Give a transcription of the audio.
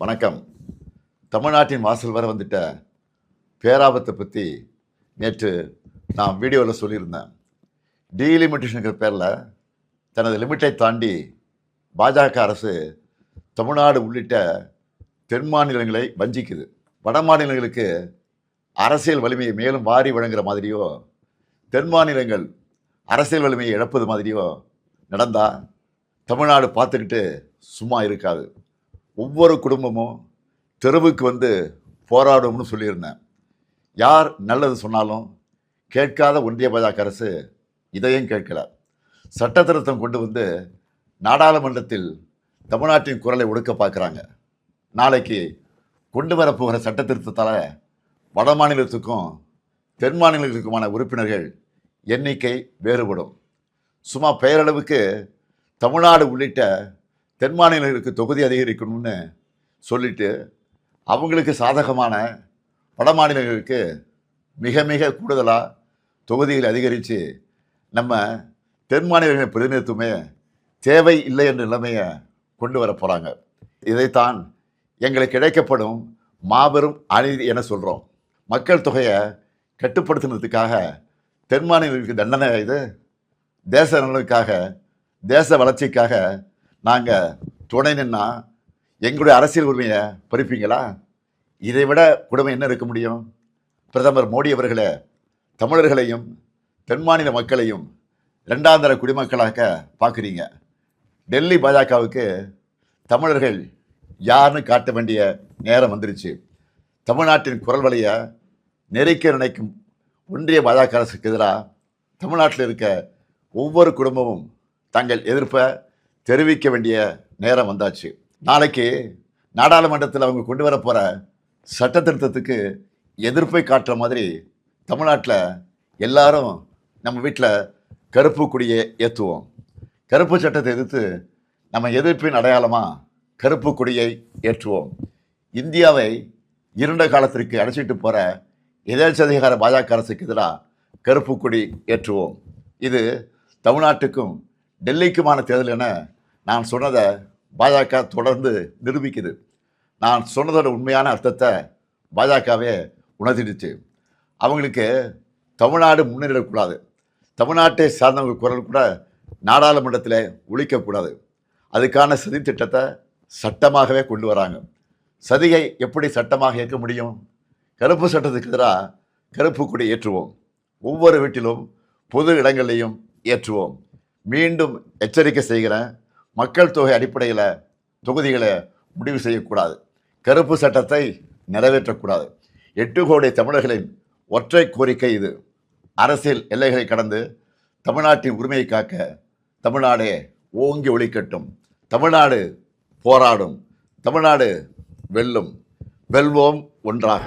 வணக்கம். தமிழ்நாட்டின் வாசல் வர வந்துட்ட பேராபத்தை பற்றி நேற்று நான் வீடியோவில் சொல்லியிருந்தேன். டீலிமிட்டேஷனுங்கிற பேரில் தனது லிமிட்டை தாண்டி பாஜக அரசு தமிழ்நாடு உள்ளிட்ட தென் மாநிலங்களை வஞ்சிக்குது. வட மாநிலங்களுக்கு அரசியல் வலிமையை மேலும் வாரி வழங்குகிற மாதிரியோ, தென் மாநிலங்கள் அரசியல் வலிமையை இழப்பது மாதிரியோ நடந்தால் தமிழ்நாடு பார்த்துக்கிட்டு சும்மா இருக்காது. ஒவ்வொரு குடும்பமும் தெருவுக்கு வந்து போராடும்னு சொல்லியிருந்தேன். யார் நல்லது சொன்னாலும் கேட்காத ஒன்றிய பாஜக அரசு இதையும் கேட்கல. சட்ட திருத்தம் கொண்டு வந்து நாடாளுமன்றத்தில் தமிழ்நாட்டின் குரலை ஒடுக்க பார்க்குறாங்க. நாளைக்கு கொண்டு வரப்போகிற சட்ட திருத்தத்தால் வட மாநிலத்துக்கும் தென் மாநிலங்களுக்குமான உறுப்பினர்கள் எண்ணிக்கை வேறுபடும். சும்மா பெயரளவுக்கு தமிழ்நாடு உள்ளிட்ட தென் மாநிலங்களுக்கு தொகுதி அதிகரிக்கணும்னு சொல்லிட்டு அவங்களுக்கு சாதகமான வட மாநிலங்களுக்கு மிக மிக கூடுதலாக தொகுதிகளை அதிகரித்து நம்ம தென் மாநிலங்களின் பிரதிநிதித்துவமே தேவை இல்லை என்ற நிலைமையை கொண்டு வர போகிறாங்க. இதைத்தான் எங்களுக்கு கிடைக்கப்படும் மாபெரும் அநீதி என சொல்கிறோம். மக்கள் தொகையை கட்டுப்படுத்துனதுக்காக தென் மாநிலங்களுக்கு தண்டனை இது. தேச நலனுக்காக, தேச வளர்ச்சிக்காக நாங்கள் துணை நின்னா எங்களுடைய அரசியல் உரிமையை பறிப்பீங்களா? இதை விட கொடுமை என்ன இருக்க முடியும்? பிரதமர் மோடி அவர்களே, தமிழர்களையும் தென் மாநில மக்களையும் இரண்டாந்தர குடிமக்களாக பார்க்குறீங்க. டெல்லி பாஜகவுக்கு தமிழர்கள் யாருன்னு காட்ட வேண்டிய நேரம் வந்துருச்சு. தமிழ்நாட்டின் குரல் வலையை நெருக்க நினைக்கும் ஒன்றிய பாஜக அரசுக்கு எதிராக தமிழ்நாட்டில் இருக்க ஒவ்வொரு குடும்பமும் தங்கள் எதிர்ப்பை தெரிவிக்க வேண்டிய நேரம் வந்தாச்சு. நாளைக்கு நாடாளுமன்றத்தில் அவங்க கொண்டு வர போகிற சட்ட திருத்தத்துக்கு எதிர்ப்பை காட்டுற மாதிரி தமிழ்நாட்டில் எல்லாரும் நம்ம வீட்டில் கருப்பு கொடியை ஏற்றுவோம். கருப்பு சட்டத்தை எதிர்த்து நம்ம எதிர்ப்பின் அடையாளமாக கருப்பு கொடியை ஏற்றுவோம். இந்தியாவை இருண்ட காலத்திற்கு அழைச்சிட்டு போகிற எதேச்சதிகார பாஜக அரசுக்கு எதிராக கருப்பு கொடி ஏற்றுவோம். இது தமிழ்நாட்டுக்கும் டெல்லிக்குமான தேர்தல் என நான் சொன்னதை பாஜக தொடர்ந்து நிரூபிக்குது. நான் சொன்னதோட உண்மையான அர்த்தத்தை பாஜகவே உணர்த்திடுச்சு. அவங்களுக்கு தமிழ்நாடு முன்னேறக்கூடாது, தமிழ்நாட்டை சார்ந்தவங்க குரல் கூட நாடாளுமன்றத்தில் ஒழிக்கக்கூடாது. அதுக்கான சதி திட்டத்தை சட்டமாகவே கொண்டு வராங்க. சதியை எப்படி சட்டமாக ஏற்க முடியும்? கருப்பு சட்டத்துக்கு எதிராக கருப்பு கொடி ஏற்றுவோம். ஒவ்வொரு வீட்டிலும் பொது இடங்களையும் ஏற்றுவோம். மீண்டும் எச்சரிக்கை செய்கிறேன், மக்கள் தொகை அடிப்படையில் தொகுதிகளை முடிவு செய்யக்கூடாது. கருப்பு சட்டத்தை நிறைவேற்றக்கூடாது. 8 கோடி தமிழர்களின் ஒற்றை கோரிக்கை இது. அரசியல் எல்லைகளை கடந்து தமிழ்நாட்டின் உரிமையை காக்க தமிழ்நாடே ஓங்கி ஒலிக்கட்டும். தமிழ்நாடு போராடும், தமிழ்நாடு வெல்லும். வெல்வோம் ஒன்றாக.